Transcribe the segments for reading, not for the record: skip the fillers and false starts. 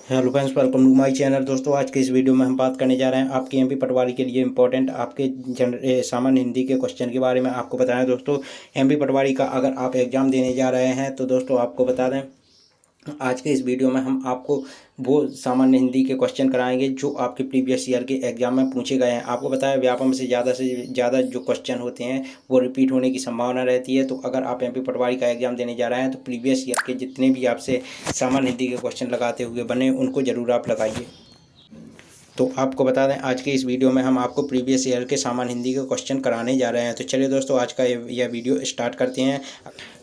Hello friends, welcome to my channel. दोस्तों, आज के इस वीडियो में हम बात करने जा रहे हैं आपके एमपी पटवारी के लिए इंपॉर्टेंट आपके सामान्य हिंदी के क्वेश्चन के बारे में आपको बताएं। दोस्तों, एमपी पटवारी का अगर आप एग्ज़ाम देने जा रहे हैं तो दोस्तों आपको बता दें, आज के इस वीडियो में हम आपको वो सामान्य हिंदी के क्वेश्चन कराएंगे जो आपके प्रीवियस ईयर के एग्जाम में पूछे गए हैं। आपको बताया व्यापम से ज़्यादा जो क्वेश्चन होते हैं वो रिपीट होने की संभावना रहती है। तो अगर आप एमपी पटवारी का एग्जाम देने जा रहे हैं तो प्रीवियस ईयर के जितने भी आपसे सामान्य हिंदी के क्वेश्चन लगाते हुए बने उनको ज़रूर आप लगाइए। तो आपको बता दें, आज के इस वीडियो में हम आपको प्रीवियस ईयर के सामान्य हिंदी के क्वेश्चन कराने जा रहे हैं। तो चलिए दोस्तों, आज का यह वीडियो स्टार्ट करते हैं।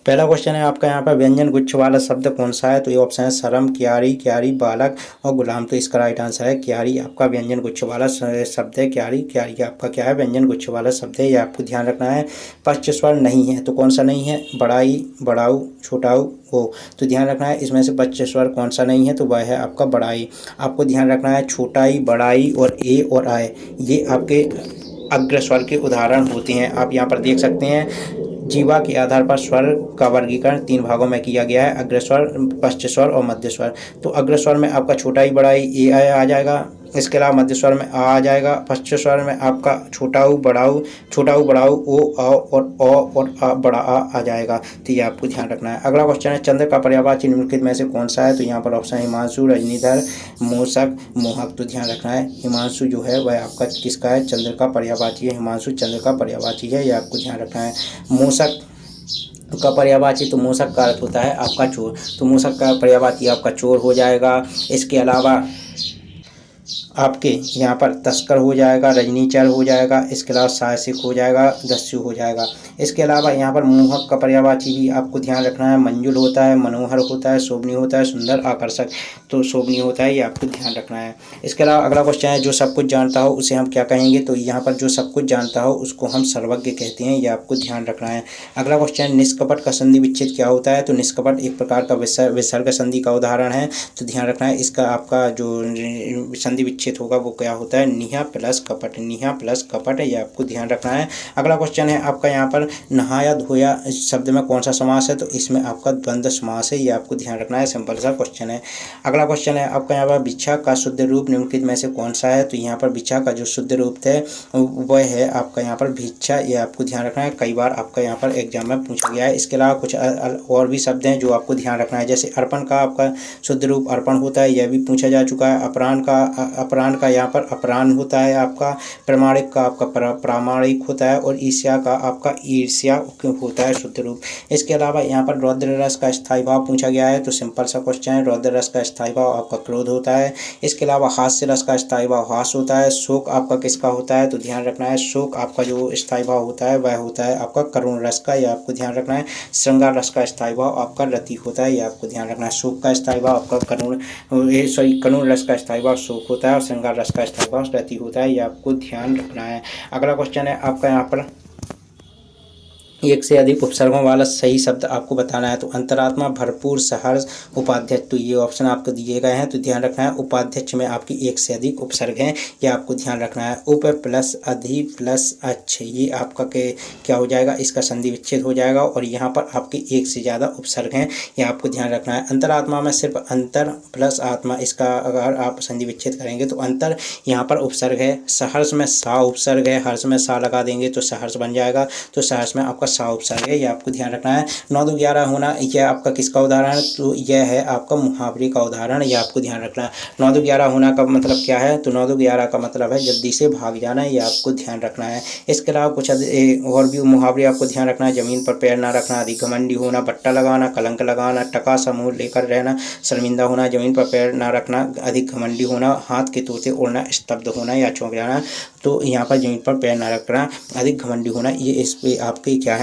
पहला क्वेश्चन है आपका यहाँ पर, व्यंजन गुच्छ वाला शब्द कौन सा है? तो ये ऑप्शन है सरम, क्यारी, क्यारी, बालक और गुलाम। तो इसका राइट आंसर है क्यारी। आपका व्यंजन गुच्छ वाला शब्द है क्यारी। क्यारी आपका क्या है? व्यंजन गुच्छ वाला शब्द है, ये आपको ध्यान रखना है। पश्च स्वर नहीं है, तो कौन सा नहीं है? बड़ाई, बड़ाऊ, छोटाऊ, ओ। तो ध्यान रखना है इसमें से पश्च स्वर कौन सा नहीं है? तो वह है आपका बड़ाई। आपको ध्यान रखना है छोटाई, बड़ाई और ए और आय ये आपके अग्र स्वर के उदाहरण होते हैं। आप यहाँ पर देख सकते हैं, जीवा के आधार पर स्वर का वर्गीकरण 3 भागों में किया गया है, अग्रस्वर, पश्च स्वर और मध्य स्वर। तो अग्रस्वर में आपका छोटाई, बड़ाई, ए आ जाएगा। इसके अलावा मध्य स्वर में आ जाएगा। पश्च स्वर में आपका छोटाऊ, बड़ाऊ, ओ, आओ और आ, बड़ा आ जाएगा। तो ये आपको ध्यान रखना है। अगला क्वेश्चन है, चंद्र का पर्यायवाची निम्नलिखित में से कौन सा है? तो यहाँ पर ऑप्शन हिमांशु, रजनीधर, मूषक, मोहक। तो ध्यान रखना है हिमांशु जो है वह आपका किसका है? चंद्र का पर्यायवाची है। हिमांशु चंद्र का पर्यायवाची है, ये आपको ध्यान रखना है। मूषक का पर्यायवाची, तो मूषक का अर्थ होता है आपका चोर, तो मूषक का पर्यायवाची आपका चोर हो जाएगा। इसके अलावा आपके यहाँ पर तस्कर हो जाएगा, रजनीचर हो जाएगा। इसके अलावा साहसिक हो जाएगा, दस्यु हो जाएगा। इसके अलावा यहाँ पर मोहक का पर्यायवाची भी आपको ध्यान रखना है। मंजुल होता है, मनोहर होता है, शोभनीय होता है, सुंदर, आकर्षक। तो शोभनीय होता है, ये आपको ध्यान रखना है। इसके अलावा अगला क्वेश्चन है, जो सब कुछ जानता हो उसे हम क्या कहेंगे? तो यहाँ पर जो सब कुछ जानता हो उसको हम सर्वज्ञ कहते हैं, ये आपको ध्यान रखना है। अगला क्वेश्चन है, निष्कपट का संधि विच्छेद क्या होता है? तो निष्कपट एक प्रकार का विसर्ग संधि का उदाहरण है। तो ध्यान रखना है इसका आपका जो संधि विच्छेद होगा वो क्या होता है? निहा प्लस कपट, निहा प्लस कपट, ये आपको ध्यान रखना है। अगला क्वेश्चन है आपका यहाँ पर, नहाया धोया शब्द में कौन सा समास है? तो इसमें आपका द्वंद्व समास है, ये आपको ध्यान रखना है। सिंपल सा क्वेश्चन है। अगला क्वेश्चन है आपका यहाँ पर, भिक्षा का शुद्ध रूप निम्नलिखित में से कौन सा है? तो यहाँ पर भिक्षा का जो शुद्ध रूप है वह है आपका यहाँ पर भिक्षा, ये आपको ध्यान रखना है। कई बार आपका यहाँ पर एग्जाम में पूछा गया है। इसके अलावा कुछ और भी शब्द हैं जो आपको ध्यान रखना है, जैसे अर्पण का आपका शुद्ध रूप अर्पण होता है, यह भी पूछा जा चुका है। अपराण का यहाँ पर अपराण होता है आपका। प्रमाणिक का आपका प्रामाणिक होता है और ईर्ष्या का आपका ईर्ष्या होता है शुद्ध रूप। इसके अलावा यहाँ पर रौद्र रस का स्थायी भाव पूछा गया है, तो सिंपल सा क्वेश्चन है, रौद्र रस का स्थायी भाव आपका क्रोध होता है। इसके अलावा हास्य रस का स्थायी भाव हास होता है। शोक आपका किसका होता है? तो ध्यान रखना है शोक आपका जो स्थायी भाव होता है वह होता है आपका करुण रस का, यह आपको ध्यान रखना है। श्रृंगार रस का स्थायी भाव आपका रति होता है, यह आपको ध्यान रखना है। शोक का स्थायी भाव आपका करुण रस का स्थायी भाव शोक होता है और श्रृंगार रस का स्थायी भाव रति होता है, यह आपको ध्यान रखना है। अगला क्वेश्चन है आपका यहाँ पर, एक से अधिक उपसर्गों वाला सही शब्द आपको बताना है। तो अंतरात्मा, भरपूर, सहर्ष, उपाध्यक्ष, तो ये ऑप्शन आपको दिए गए हैं। तो ध्यान रखना है उपाध्यक्ष में आपकी एक से अधिक उपसर्ग हैं, ये आपको ध्यान रखना है। उप प्लस अधि प्लस अच्छ, ये आपका क्या हो जाएगा? इसका संधि विच्छेद हो जाएगा और यहाँ पर आपके एक से ज़्यादा उपसर्ग हैं, ये आपको ध्यान रखना है। अंतरात्मा में सिर्फ अंतर प्लस आत्मा, इसका अगर आप संधि विच्छेद करेंगे तो अंतर यहाँ पर उपसर्ग है। सहर्ष में सा उपसर्ग है, हर्ष में सा लगा देंगे तो सहर्ष बन जाएगा, तो सहर्ष में आपका सा उपसर्ग है, यह आपको ध्यान रखना है। 9 2 11 होना, यह आपका किसका उदाहरण है? तो यह है आपका मुहावरे का उदाहरण, यह आपको ध्यान रखना है। 9 2 11 होना का मतलब क्या है? तो 9 2 11 का मतलब है जल्दी से भाग जाना, यह आपको ध्यान रखना है। इसके अलावा कुछ और भी मुहावरे आपको ध्यान रखना है, जमीन पर पैर ना रखना, अधिक घमंडी होना, बट्टा लगाना, कलंक लगाना, टका समूह लेकर रहना, शर्मिंदा होना, जमीन पर पैर ना रखना, अधिक घमंडी होना, हाथ के तोते उड़ना, स्तब्ध होना या चौंक जाना। तो यहाँ पर जमीन पर पैर ना रखना, अधिक घमंडी होना, ये इस पे आपके क्या है?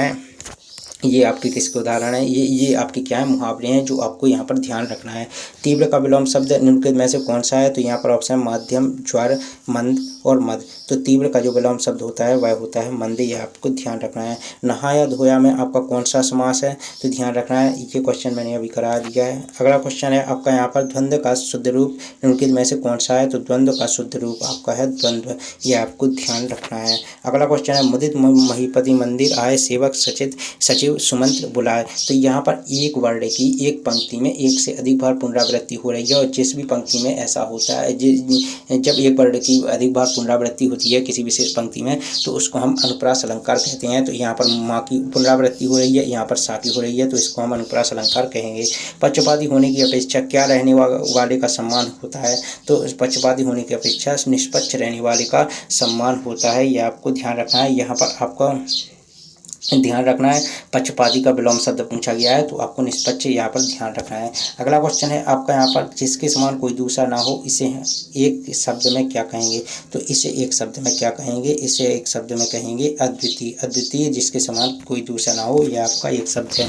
ये आपके किसके उदाहरण है? ये आपके क्या है? मुहावरे हैं जो आपको यहाँ पर ध्यान रखना है। तीव्र का विलोम शब्द निम्नलिखित में से कौन सा है? तो यहाँ पर ऑप्शन मध्यम, ज्वर, मंद, और मद। तो तीव्र का जो विलोम शब्द होता है वह होता है मंद, यह आपको ध्यान रखना है। नहाया धोया में आपका कौन सा समास है, तो ध्यान रखना है, ये क्वेश्चन मैंने अभी करा दिया है। अगला क्वेश्चन है आपका यहाँ पर द्वंद्व का शुद्ध रूप निम्नलिखित में से कौन सा है, तो द्वंद्व का शुद्ध रूप आपका है द्वंद्व, यह आपको ध्यान रखना है। अगला क्वेश्चन है मुदित महीपति मंदिर आए सेवक सचिव सुमंत्र बुलाए। तो यहाँ पर एक वर्ण की एक पंक्ति में एक से अधिक बार पुनरावृत्ति हो रही है, और जिस भी पंक्ति में ऐसा होता है जब एक वर्ण की अधिक बार पुनरावृत्ति होती है किसी विशेष पंक्ति में, तो उसको हम अनुप्रास अलंकार कहते हैं। तो यहाँ पर माँ की पुनरावृत्ति हो रही है, यहाँ पर सा की हो रही है, तो इसको हम अनुप्रास अलंकार कहेंगे। पक्षपाती होने की अपेक्षा क्या रहने वाले का सम्मान होता है, तो पक्षपाती होने की अपेक्षा निष्पक्ष रहने वाले का सम्मान होता है, यह आपको ध्यान रखना है। यहाँ पर आपको ध्यान रखना है पक्षपाती का विलोम शब्द पूछा गया है, तो आपको निष्पक्ष यहाँ पर ध्यान रखना है। अगला क्वेश्चन है आपका यहाँ पर जिसके समान कोई दूसरा ना हो इसे एक शब्द में क्या कहेंगे, तो इसे एक शब्द में क्या कहेंगे, इसे एक शब्द में कहेंगे अद्वितीय। अद्वितीय जिसके समान कोई दूसरा ना हो, यह आपका एक शब्द है।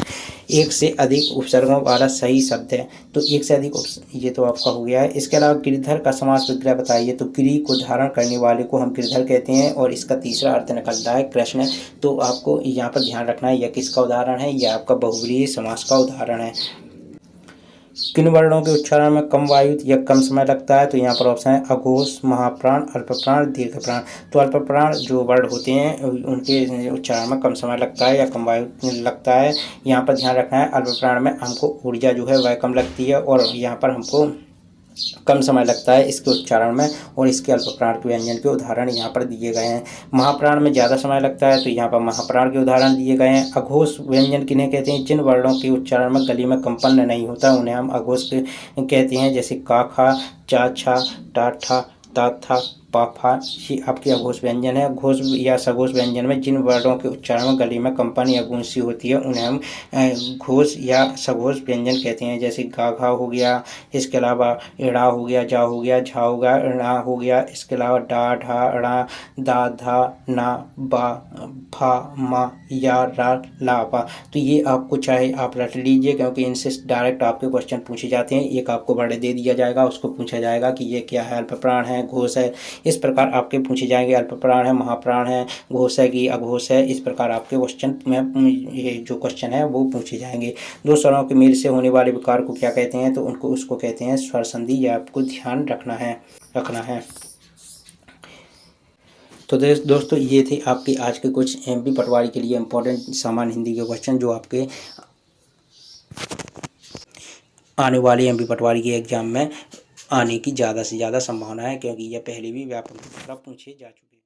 एक से अधिक उपसर्गों वाला सही शब्द है, तो एक से अधिक ये तो आपका हो गया है। इसके अलावा गिरधर का समास विग्रह बताइए, तो गिरि को धारण करने वाले को हम गिरधर कहते हैं, और इसका तीसरा अर्थ निकलता है कृष्ण। तो आपको यहाँ पर ध्यान रखना है यह किसका उदाहरण है, यह आपका बहुव्रीहि समास का उदाहरण है। किन वर्णों के उच्चारण में कम वायु या कम समय लगता है, तो यहाँ पर ऑप्शन है अघोष, महाप्राण, अल्पप्राण, दीर्घप्राण। तो अल्पप्राण जो वर्ण होते हैं उनके उच्चारण में कम समय लगता है या कम वायु लगता है। यहाँ पर ध्यान रखना है अल्पप्राण में हमको ऊर्जा जो है वह कम लगती है, और यहाँ पर हमको कम समय लगता है इसके उच्चारण में, और इसके अल्पप्राण के व्यंजन के उदाहरण यहाँ पर दिए गए हैं। महाप्राण में ज़्यादा समय लगता है, तो यहाँ पर महाप्राण के उदाहरण दिए गए हैं। अघोष व्यंजन किन्हें कहते हैं, जिन वर्णों के उच्चारण में गली में कंपन नहीं होता उन्हें हम अघोष कहते हैं, जैसे का, खा, चा, छा, टा, ठा, ता, था, पा, फा, ये आपके अघोष व्यंजन है। घोष या सघोष व्यंजन में जिन वर्णों के उच्चारण में गली में कंपन या गूंज होती है उन्हें हम घोष या सघोष व्यंजन कहते हैं, जैसे गा, घा हो गया, इसके अलावा एड़ा हो गया, जा हो गया, झा हो गया, णा हो गया, इसके अलावा डा, ढा, णा, दा, धा, ना, बा, फा, मा, या, रा, ला, पा। तो ये आपको चाहे आप रट लीजिए, क्योंकि इनसे डायरेक्ट आपके क्वेश्चन पूछे जाते हैं। एक आपको वर्ण दे दिया जाएगा, उसको पूछा जाएगा कि ये क्या है, अल्पप्राण है, घोष है, इस प्रकार आपके पूछे जाएंगे। अल्पप्राण है, महाप्राण है, घोष है कि अघोष है, इस प्रकार आपके क्वेश्चन में ये जो क्वेश्चन है वो पूछे जाएंगे। दो स्वरों के मेल से होने वाले विकार को क्या कहते हैं, तो उसको कहते हैं स्वर संधि, यह आपको ध्यान रखना है। तो दोस्तों ये थे आपके आज के कुछ एमपी पटवारी के लिए इम्पोर्टेंट सामान्य हिंदी के क्वेश्चन, जो आपके आने वाले एमपी पटवारी के एग्जाम में आने की ज़्यादा से ज़्यादा संभावना है, क्योंकि यह पहले भी व्यापक पूछे जा चुके हैं।